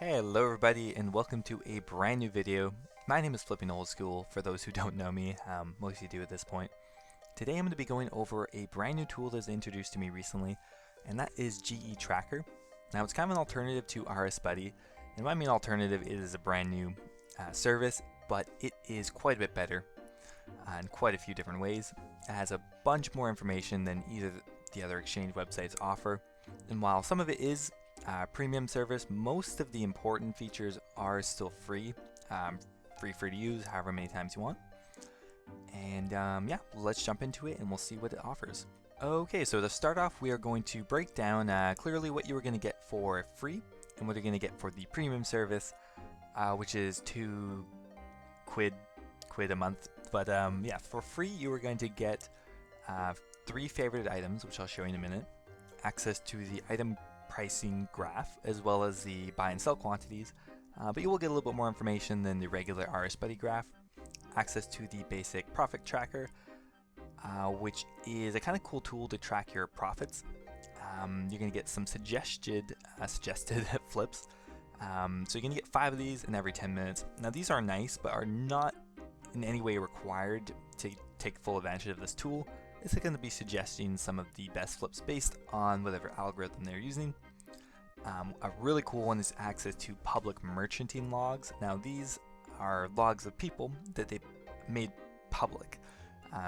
Hello everybody and welcome to a brand new video. My name is Flipping Old School for those who don't know me, most of you do at this point. Today I'm going to be going over a brand new tool that was introduced to me recently, and that is g.e-tracker. Now it's kind of an alternative to OSBuddy, and when I mean alternative, it is a brand new service, but it is quite a bit better in quite a few different ways. It has a bunch more information than either the other exchange websites offer, and while some of it is premium service, most of the important features are still free, free to use however many times you want. And yeah, let's jump into it and we'll see what it offers. Okay, so to start off, we are going to break down clearly what you are going to get for free and what you're going to get for the premium service, which is $2 a month. But yeah, for free you are going to get 3 favorited items, which I'll show you in a minute, access to the item pricing graph, as well as the buy and sell quantities, but you will get a little bit more information than the regular OSBuddy graph, access to the basic profit tracker, which is a kind of cool tool to track your profits. You're going to get some suggested flips, so you're going to get 5 of these in every 10 minutes. Now these are nice, but are not in any way required to take full advantage of this tool. It's going to be suggesting some of the best flips based on whatever algorithm they're using. A really cool one is access to public merchanting logs. Now these are logs of people that they made public.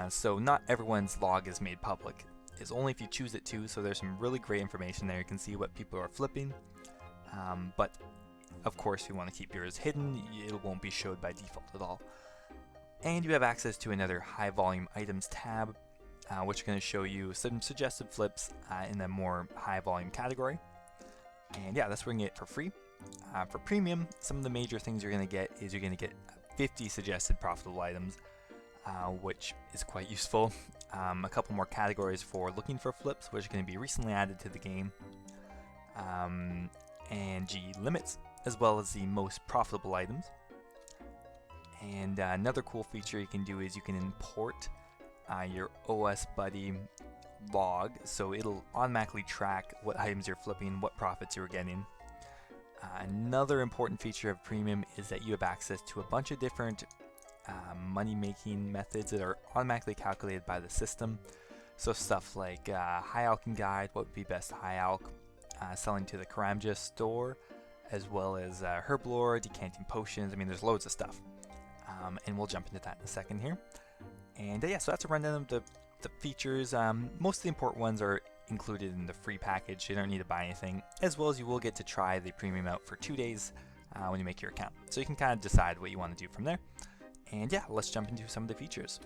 So not everyone's log is made public. It's only if you choose it to, so there's some really great information there. You can see what people are flipping. But of course, if you want to keep yours hidden, it won't be showed by default at all. And you have access to another high volume items tab, which is going to show you some suggested flips in a more high volume category. And yeah, that's what you can get for free. For premium, some of the major things you're going to get is you're going to get 50 suggested profitable items, which is quite useful. A couple more categories for looking for flips, which are going to be recently added to the game, and GE limits, as well as the most profitable items. And another cool feature you can do is you can import your OSBuddy log, so it'll automatically track what items you're flipping, what profits you're getting. Another important feature of premium is that you have access to a bunch of different money making methods that are automatically calculated by the system. So stuff like high alchemy guide, what would be best high alch, selling to the Karamja store, as well as Herblore, decanting potions. I mean, there's loads of stuff, and we'll jump into that in a second here. And yeah, so that's a rundown of the features. Most of the important ones are included in the free package. You don't need to buy anything, as well as you will get to try the premium out for 2 days when you make your account. So you can kind of decide what you want to do from there. And yeah, let's jump into some of the features.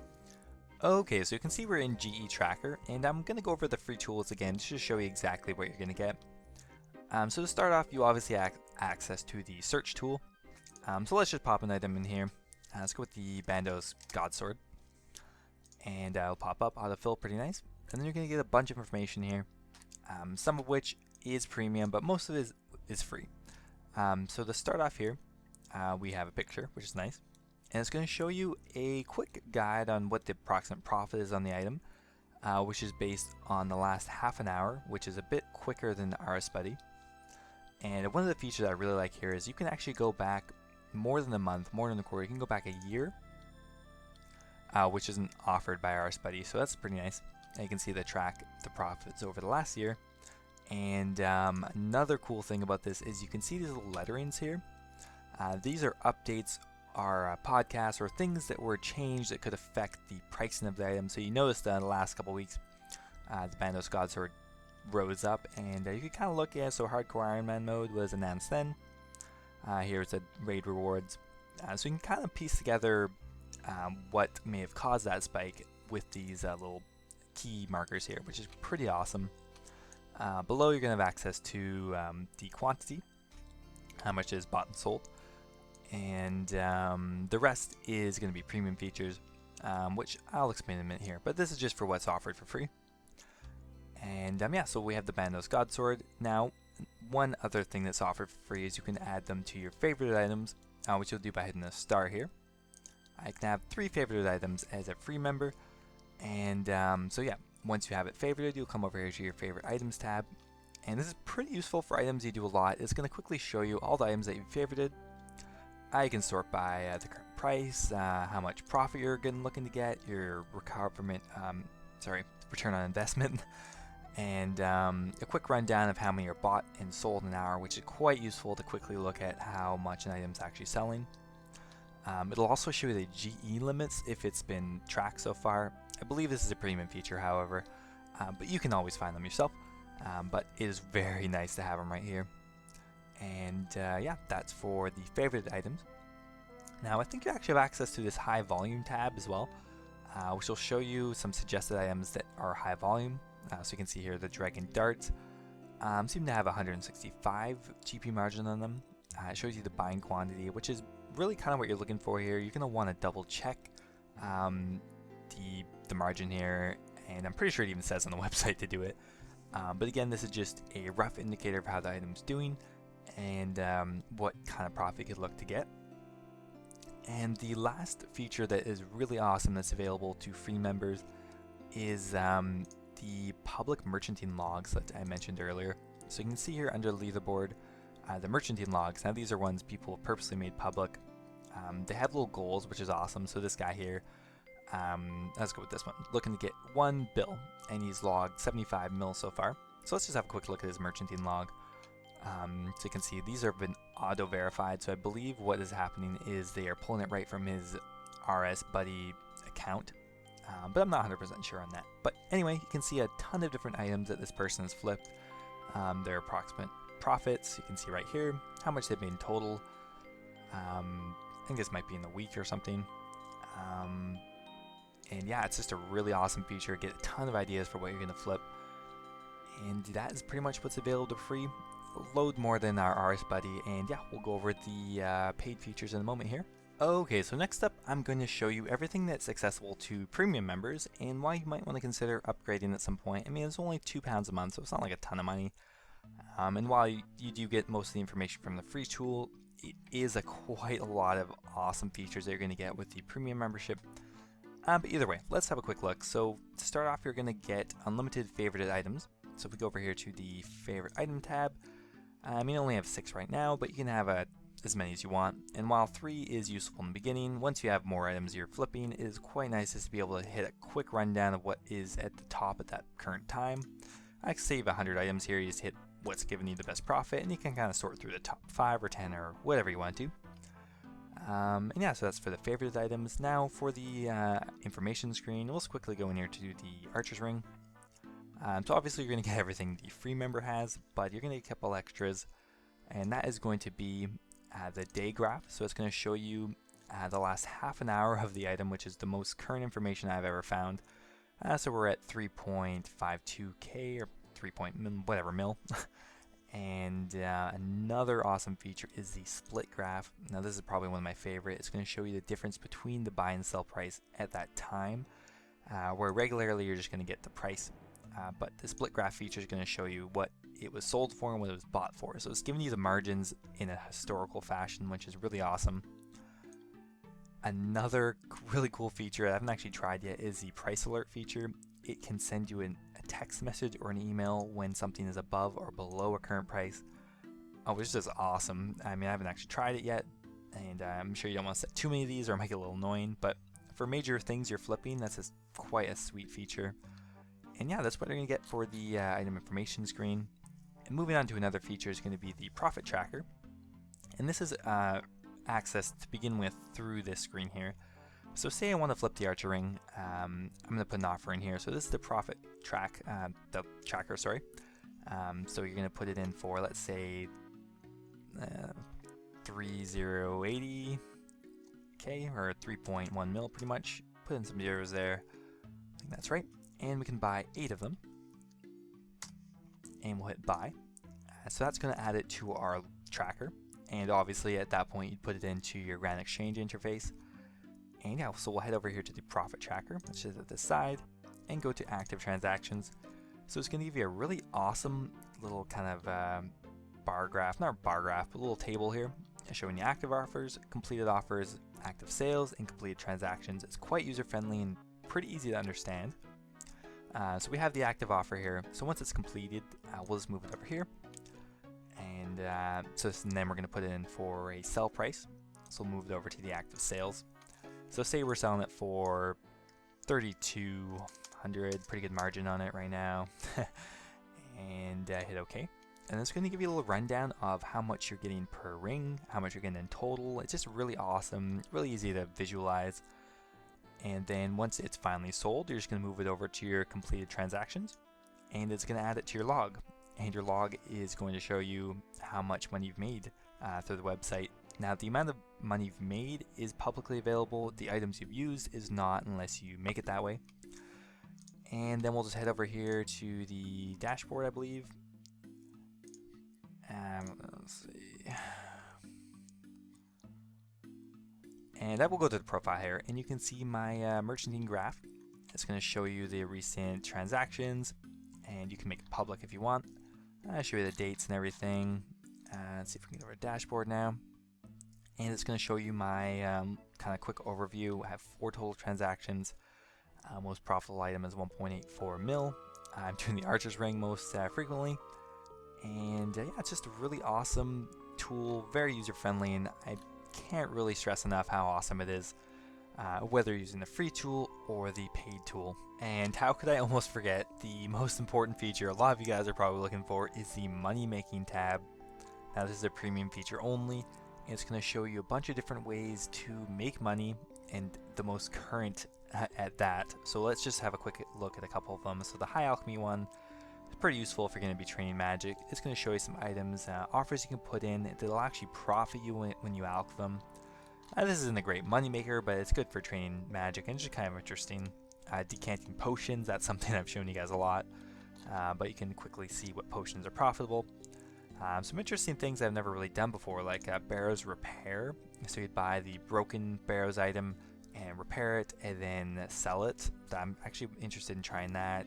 Okay, so you can see we're in g.e-tracker, and I'm going to go over the free tools again just to show you exactly what you're going to get. So to start off, you obviously have access to the search tool. So let's just pop an item in here. Let's go with the Bandos Godsword. And it'll pop up, autofill, pretty nice. And then you're going to get a bunch of information here, some of which is premium, but most of it is free. So to start off here, we have a picture, which is nice. And it's going to show you a quick guide on what the approximate profit is on the item, which is based on the last half an hour, which is a bit quicker than OSBuddy. And one of the features I really like here is you can actually go back more than a month, more than a quarter. You can go back a year, which isn't offered by OSBuddy, so that's pretty nice. And you can see the profits over the last year. And another cool thing about this is you can see these little letterings here. These are updates, or podcasts, or things that were changed that could affect the pricing of the item. So you noticed that in the last couple weeks, the Bandos Godsword rose up, and you can kind of look at, so Hardcore Iron Man mode was announced then. Here's the raid rewards. So you can kind of piece together what may have caused that spike with these little key markers here, which is pretty awesome. Below you're going to have access to the quantity, how much is bought and sold, and the rest is going to be premium features, which I'll explain in a minute here, but this is just for what's offered for free. And yeah, so we have the Bandos Godsword. Now, one other thing that's offered for free is you can add them to your favorite items, which you'll do by hitting the star here. I can have 3 favorite items as a free member, and so yeah, once you have it favorited, you'll come over here to your favorite items tab, And this is pretty useful for items you do a lot. It's going to quickly show you all the items that you've favorited. You can sort by the current price, how much profit you're looking to get, your return on investment, and a quick rundown of how many are bought and sold in an hour, which is quite useful to quickly look at how much an item's actually selling. It'll also show you the GE limits if it's been tracked so far. I believe this is a premium feature, however, but you can always find them yourself. But it is very nice to have them right here. And yeah, that's for the favorited items. Now I think you actually have access to this high volume tab as well, which will show you some suggested items that are high volume. So you can see here the dragon darts seem to have 165 GP margin on them. It shows you the buying quantity, which is really kind of what you're looking for here. You're going to want to double check the margin here, and I'm pretty sure it even says on the website to do it. But again, this is just a rough indicator of how the item's doing and what kind of profit you could look to get. And the last feature that is really awesome that's available to free members is the public merchanting logs that I mentioned earlier. So you can see here under leaderboard the merchanting logs. Now these are ones people have purposely made public. They have little goals, which is awesome. So this guy here, let's go with this one, looking to get 1 bill, and he's logged 75 mil so far. So let's just have a quick look at his merchanting log. So you can see these have been auto-verified, so I believe what is happening is they are pulling it right from his OSBuddy account, but I'm not 100% sure on that. But anyway, you can see a ton of different items that this person has flipped, their approximate profits. You can see right here how much they've made in total. I think this might be in the week or something. And yeah, it's just a really awesome feature. Get a ton of ideas for what you're going to flip. And that is pretty much what's available for free. Load more than our OSBuddy, and yeah, we'll go over the paid features in a moment here. Okay, so next up, I'm going to show you everything that's accessible to premium members and why you might want to consider upgrading at some point. I mean, it's only £2 a month, so it's not like a ton of money. And while you do get most of the information from the free tool, it is quite a lot of awesome features that you're going to get with the premium membership. But either way, let's have a quick look. So to start off, you're going to get unlimited favorited items. So if we go over here to the favorite item tab, you only have 6 right now, but you can have as many as you want. And while 3 is useful in the beginning, once you have more items you're flipping, it is quite nice just to be able to hit a quick rundown of what is at the top at that current time. I can save 100 items here. You just hit what's giving you the best profit, and you can kind of sort through the top 5 or 10 or whatever you want to. And yeah, so that's for the favorited items. Now for the information screen, we'll just quickly go in here to do the Archer's Ring. So obviously you're going to get everything the free member has, but you're going to get a couple extras, and that is going to be the day graph. So it's going to show you the last half an hour of the item, which is the most current information I've ever found. So we're at 3.52k or 3 whatever mil. And another awesome feature is the split graph. Now this is probably one of my favorite. It's going to show you the difference between the buy and sell price at that time, where regularly you're just going to get the price. But the split graph feature is going to show you what it was sold for and what it was bought for. So it's giving you the margins in a historical fashion, which is really awesome. Another really cool feature I haven't actually tried yet is the price alert feature. It can send you a text message or an email when something is above or below a current price. Oh, which is just awesome. I mean, I haven't actually tried it yet, and I'm sure you don't want to set too many of these or make it a little annoying, but for major things you're flipping, that's quite a sweet feature. And yeah, that's what you're going to get for the item information screen. And moving on to another feature is going to be the profit tracker. And this is accessed to begin with through this screen here. So say I want to flip the Archer Ring, I'm going to put an offer in here. So this is the profit the tracker, sorry. So you're going to put it in for, let's say, 3080k or 3.1 mil pretty much. Put in some zeros there. I think that's right. And we can buy 8 of them. And we'll hit buy. So that's going to add it to our tracker. And obviously at that point you'd put it into your Grand Exchange interface. And yeah, so we'll head over here to the profit tracker, which is at this side, and go to active transactions. So it's going to give you a really awesome little kind of bar graph, not bar graph, but a little table here showing you active offers, completed offers, active sales, and completed transactions. It's quite user friendly and pretty easy to understand. So we have the active offer here. So once it's completed, we'll just move it over here. And then we're going to put it in for a sell price. So we'll move it over to the active sales. So say we're selling it for 3,200, pretty good margin on it right now. And hit OK. And it's going to give you a little rundown of how much you're getting per ring, how much you're getting in total. It's just really awesome, really easy to visualize. And then once it's finally sold, you're just going to move it over to your completed transactions, and it's going to add it to your log. And your log is going to show you how much money you've made through the website. Now, the amount of money you've made is publicly available. The items you've used is not, unless you make it that way. And then we'll just head over here to the dashboard, I believe. Let's see. And I will go to the profile here, and you can see my merchanting graph. It's going to show you the recent transactions, and you can make it public if you want. I'll show you the dates and everything. Let's see if we can get over to dashboard now. And it's going to show you my kind of quick overview. I have 4 total transactions. Most profitable item is 1.84 mil. I'm doing the Archer's Ring most frequently. And yeah, it's just a really awesome tool, very user-friendly, and I can't really stress enough how awesome it is, whether you're using the free tool or the paid tool. And how could I almost forget the most important feature a lot of you guys are probably looking for is the money making tab. Now this is a premium feature only, and it's going to show you a bunch of different ways to make money, and the most current at that. So let's just have a quick look at a couple of them. So the high alchemy one is pretty useful if you're going to be training magic. It's going to show you some items, offers you can put in that'll actually profit you when you alch them. This isn't a great money maker, but it's good for training magic and just kind of interesting. Decanting potions, that's something I've shown you guys a lot, but you can quickly see what potions are profitable. Some interesting things I've never really done before, like Barrow's Repair. So you'd buy the broken Barrow's item and repair it and then sell it. I'm actually interested in trying that.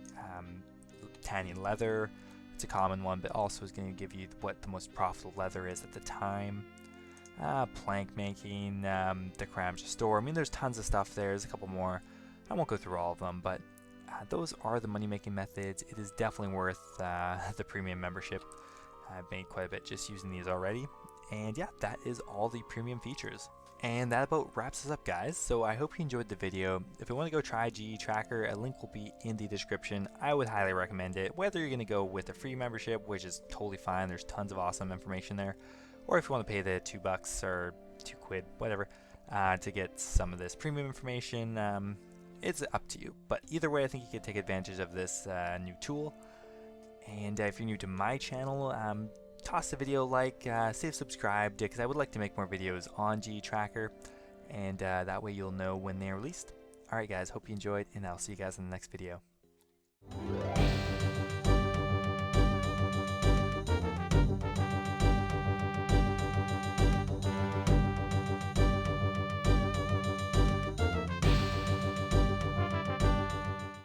Tanning leather, it's a common one, but also is going to give you what the most profitable leather is at the time. Plank making, the Karamja store. I mean, there's tons of stuff there. There's a couple more. I won't go through all of them, but those are the money making methods. It is definitely worth the premium membership. I've made quite a bit just using these already. And yeah, that is all the premium features. And that about wraps us up, guys. So I hope you enjoyed the video. If you want to go try g.e-tracker, a link will be in the description. I would highly recommend it, whether you're going to go with a free membership, which is totally fine. There's tons of awesome information there. Or if you want to pay the $2 or £2, whatever, to get some of this premium information, it's up to you. But either way, I think you can take advantage of this new tool. And if you're new to my channel, toss the video a like, stay subscribed, because I would like to make more videos on g.e-tracker, and that way you'll know when they're released. Alright guys, hope you enjoyed, and I'll see you guys in the next video.